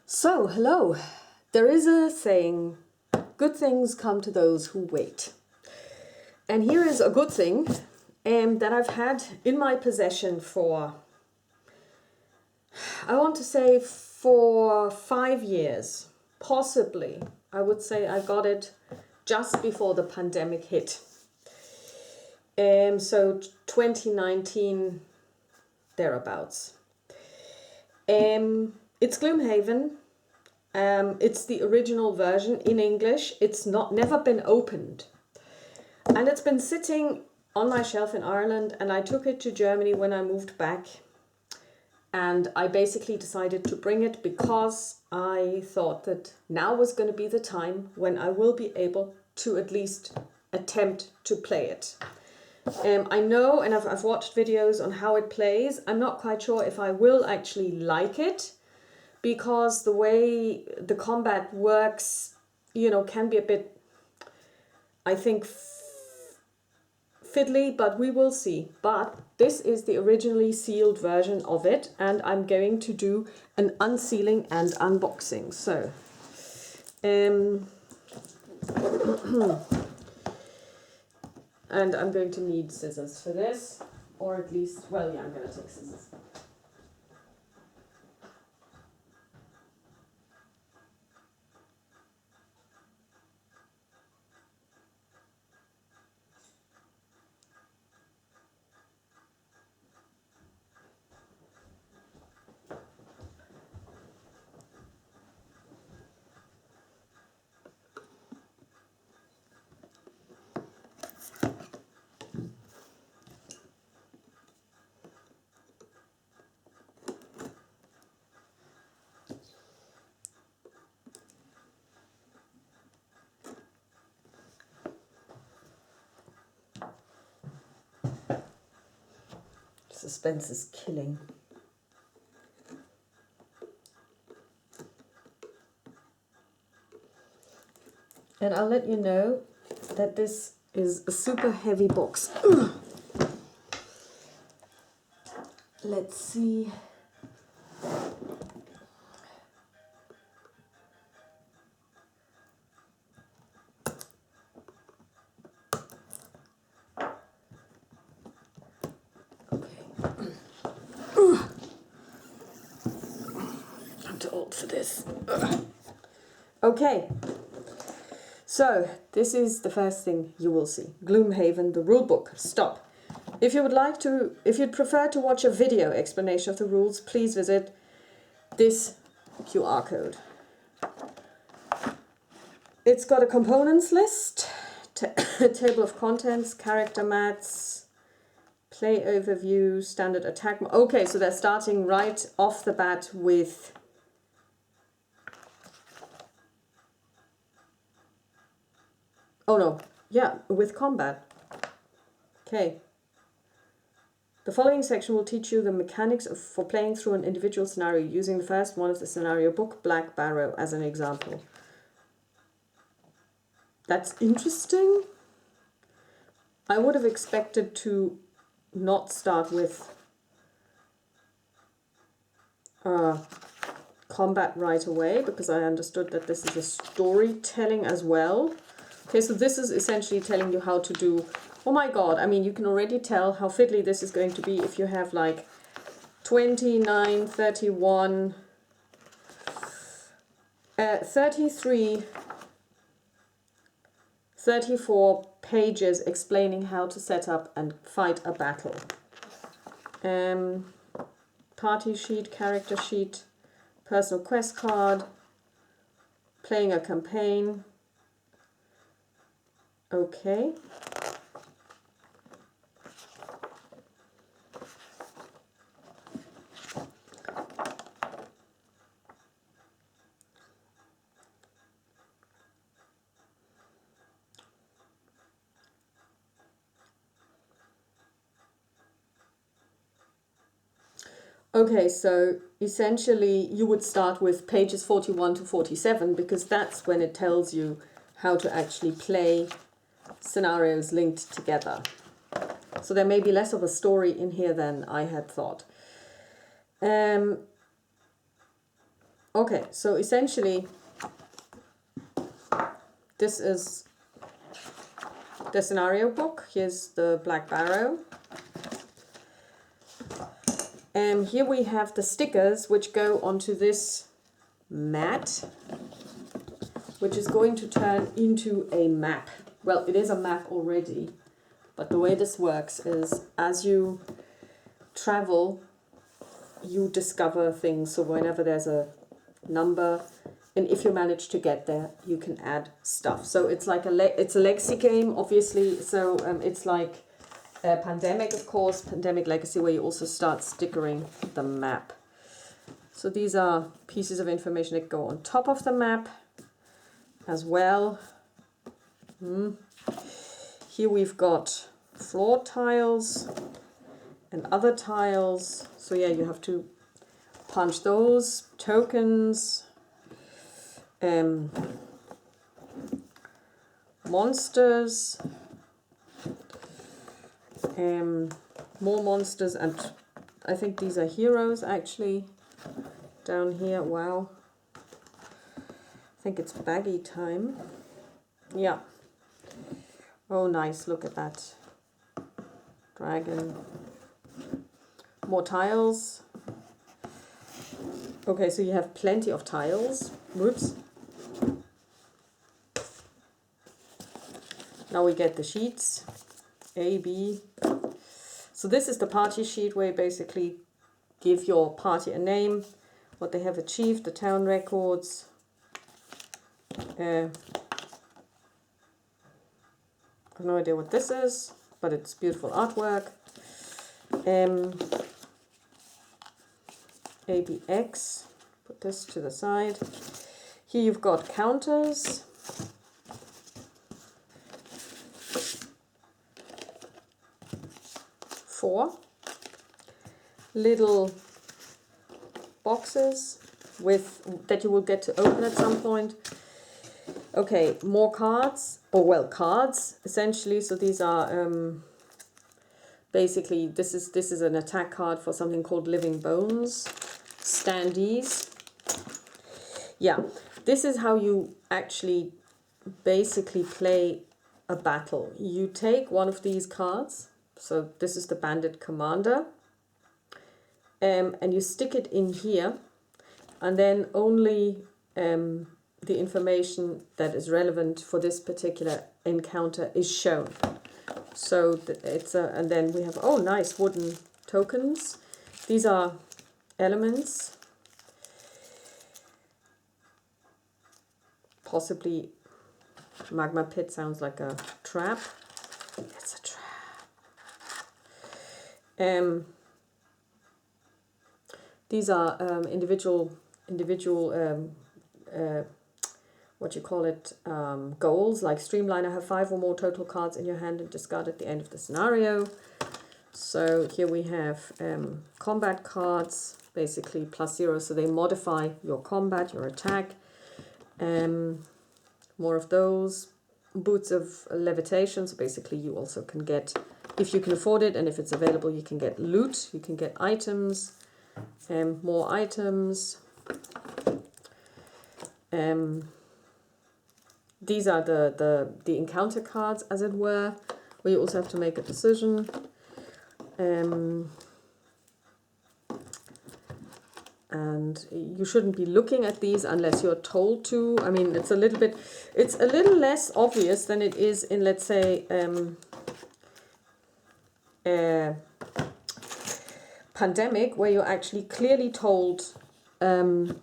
So, hello. There is a saying, good things come to those who wait. And here is a good thing that I've had in my possession for, I want to say for 5 years, possibly. I would say I got it just before the pandemic hit. So 2019, thereabouts. It's Gloomhaven. It's the original version in English. It's never been opened. And it's been sitting on my shelf in Ireland, and I took it to Germany when I moved back. And I basically decided to bring it because I thought that now was going to be the time when I will be able to at least attempt to play it. I know, and I've watched videos on how it plays. I'm not quite sure if I will actually like it, because the way the combat works, can be a bit, I think, fiddly, but we will see. But this is the originally sealed version of it, and I'm going to do an unsealing and unboxing. So, and I'm going to need scissors for this, or at least, well, yeah, I'm going to take scissors. Suspense is killing. And I'll let you know that this is a super heavy box. Let's see. I'm too old for this. Okay. So, this is the first thing you will see. Gloomhaven, the rulebook. Stop. If you'd prefer to watch a video explanation of the rules, please visit this QR code. It's got a components list, table of contents, character mats, play overview, standard attack. Okay, so they're starting right off the bat with with combat. Okay. The following section will teach you the mechanics for playing through an individual scenario using the first one of the scenario book, Black Barrow, as an example. That's interesting. I would have expected to not start with combat right away, because I understood that this is a storytelling as well. Okay, so this is essentially telling you how to do, oh my god, I mean, you can already tell how fiddly this is going to be if you have like 29, 31, 33, 34 pages explaining how to set up and fight a battle. Party sheet, character sheet, personal quest card, playing a campaign. Okay. Okay, so essentially you would start with pages 41 to 47, because that's when it tells you how to actually play scenarios linked together. So there may be less of a story in here than I had thought. Okay, so essentially, this is the scenario book. Here's the Black Barrow. And here we have the stickers which go onto this mat, which is going to turn into a map. Well, it is a map already, but the way this works is as you travel, you discover things. So whenever there's a number, and if you manage to get there, you can add stuff. So it's like it's a legacy game, obviously. So it's like Pandemic, of course, Pandemic Legacy, where you also start stickering the map. So these are pieces of information that go on top of the map as well. Here we've got floor tiles and other tiles. So yeah, you have to punch those tokens. Monsters. More monsters, and I think these are heroes actually down here. Wow, I think it's baggy time. Yeah. Oh, nice, look at that dragon. More tiles. Okay, so you have plenty of tiles. Whoops. Now we get the sheets. A, B. So this is the party sheet where you basically give your party a name, what they have achieved, the town records. I have no idea what this is, but it's beautiful artwork. ABX, put this to the side. Here you've got counters. Four little boxes that you will get to open at some point. Okay, more cards, or well, cards essentially. So these are basically this is an attack card for something called Living Bones. Standees. Yeah, this is how you actually basically play a battle. You take one of these cards. So this is the Bandit Commander, and you stick it in here, and then only the information that is relevant for this particular encounter is shown. So it's and then we have, oh nice, wooden tokens. These are elements, possibly magma pit sounds like a trap. It's a trap. These are individual what you call it, goals, like Streamliner. Have 5 or more total cards in your hand and discard at the end of the scenario. So here we have combat cards, basically +0, so they modify your combat, your attack. More of those. Boots of Levitation, so basically you also can get, if you can afford it and if it's available, you can get loot, you can get items, more items. These are the encounter cards, as it were, where you also have to make a decision. And you shouldn't be looking at these unless you're told to. I mean, it's a little less obvious than it is in, let's say, Pandemic, where you're actually clearly told when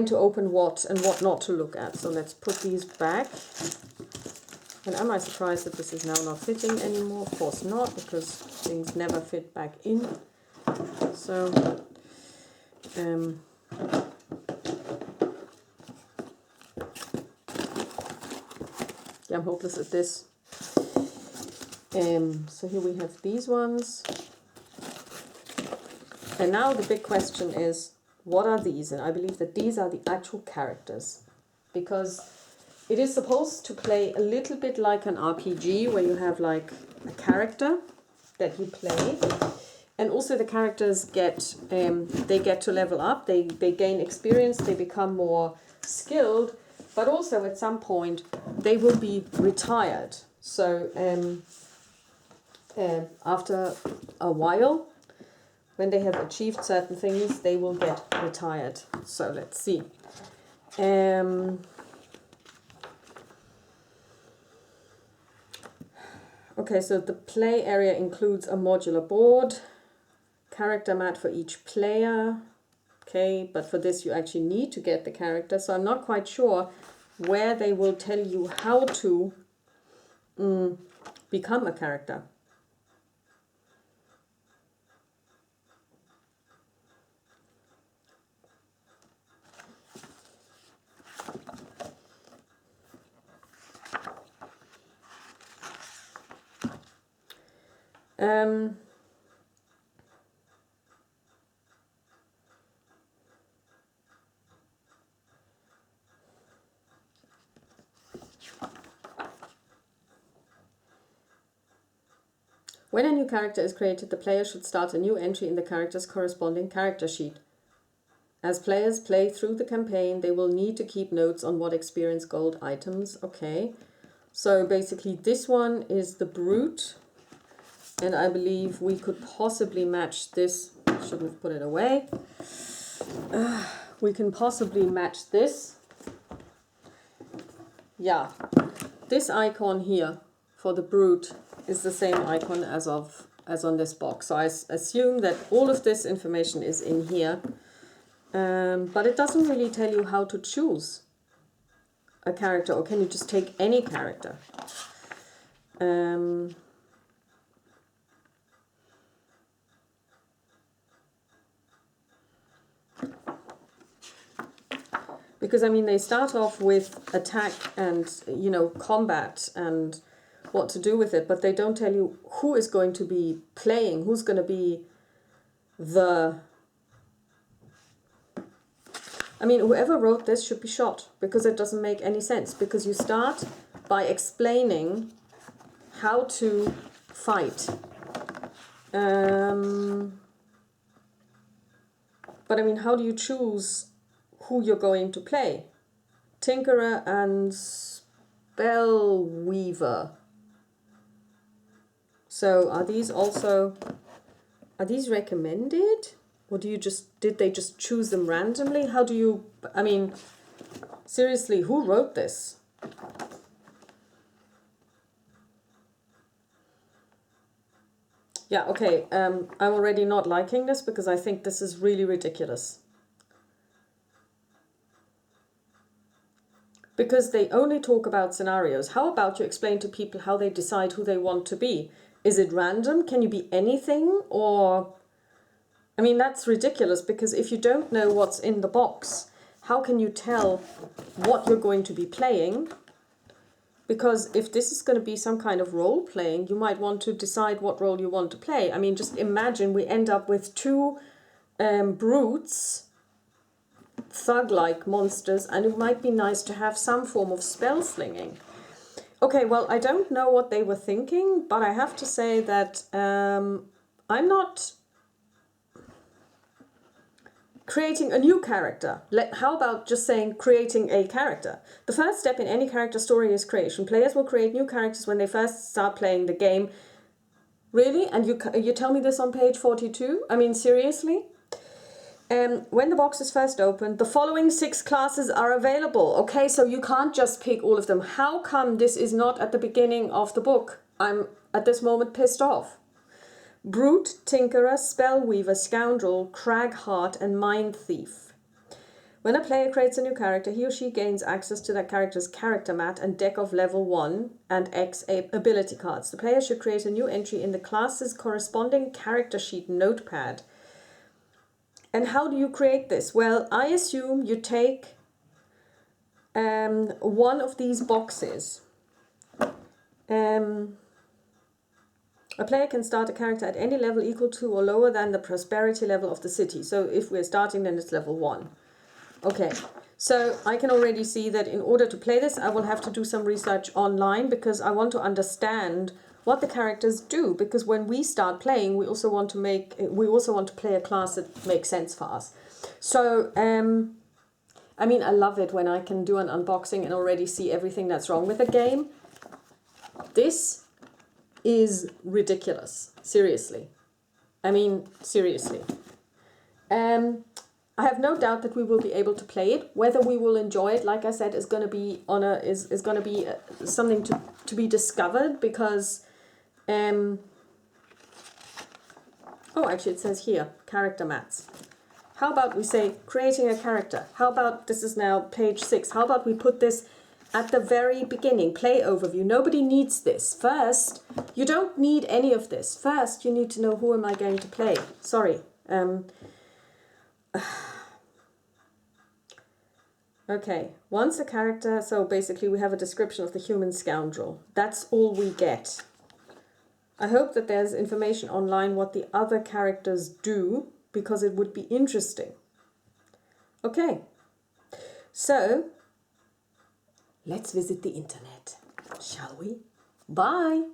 to open what and what not to look at. So let's put these back. And am I surprised that this is now not fitting anymore? Of course not, because things never fit back in. So, yeah, I'm hopeless at this. So here we have these ones. And now the big question is, what are these? And I believe that these are the actual characters, because it is supposed to play a little bit like an RPG, where you have like a character that you play. And also the characters get, they get to level up, they gain experience, they become more skilled, but also at some point they will be retired. So after a while, when they have achieved certain things, they will get retired. So let's see. Okay, so the play area includes a modular board, character mat for each player. Okay, but for this you actually need to get the character. So I'm not quite sure where they will tell you how to become a character. When a new character is created, the player should start a new entry in the character's corresponding character sheet. As players play through the campaign, they will need to keep notes on what experience gold items. Okay, so basically this one is the brute, and I believe we could possibly match this. Shouldn't have put it away. We can possibly match this. Yeah, this icon here for the brute is the same icon as on this box. So I assume that all of this information is in here, but it doesn't really tell you how to choose a character, or can you just take any character? Because I mean, they start off with attack and, you know, combat and what to do with it, but they don't tell you who is going to be playing, who's going to be the... I mean, whoever wrote this should be shot, because it doesn't make any sense, because you start by explaining how to fight. But I mean, how do you choose who you're going to play? Tinkerer and Spellweaver. So are these recommended? Or did they just choose them randomly? How do you, I mean, seriously, who wrote this? Yeah, okay, I'm already not liking this because I think this is really ridiculous. Because they only talk about scenarios. How about you explain to people how they decide who they want to be? Is it random? Can you be anything? Or, I mean, that's ridiculous, because if you don't know what's in the box, how can you tell what you're going to be playing? Because if this is going to be some kind of role playing, you might want to decide what role you want to play. I mean, just imagine we end up with two brutes, thug-like monsters, and it might be nice to have some form of spell slinging. Okay, well, I don't know what they were thinking, but I have to say that I'm not creating a new character. How about just saying creating a character? The first step in any character story is creation. Players will create new characters when they first start playing the game. Really? And you tell me this on page 42? I mean, seriously? When the box is first opened, the following 6 classes are available. Okay, so you can't just pick all of them. How come this is not at the beginning of the book? I'm at this moment pissed off. Brute, Tinkerer, Spellweaver, Scoundrel, Cragheart, and Mind Thief. When a player creates a new character, he or she gains access to that character's character mat and deck of level 1 and X ability cards. The player should create a new entry in the class's corresponding character sheet notepad. And how do you create this? Well, I assume you take one of these boxes. A player can start a character at any level equal to or lower than the prosperity level of the city. So if we're starting, then it's level 1. Okay, so I can already see that in order to play this, I will have to do some research online, because I want to understand what the characters do, because when we start playing, we also want to play a class that makes sense for us. So, I mean, I love it when I can do an unboxing and already see everything that's wrong with a game. This is ridiculous, seriously. I mean, seriously. I have no doubt that we will be able to play it. Whether we will enjoy it, like I said, is going to be something to be discovered, because oh, actually it says here character mats. How about we say creating a character? How about, this is now page 6. How about we put this at the very beginning, play overview. Nobody needs this. First, you don't need any of this. First, you need to know who am I going to play. Sorry. Okay, once a character, so basically we have a description of the human scoundrel. That's all we get. I hope that there's information online what the other characters do, because it would be interesting. Okay, so let's visit the internet, shall we? Bye!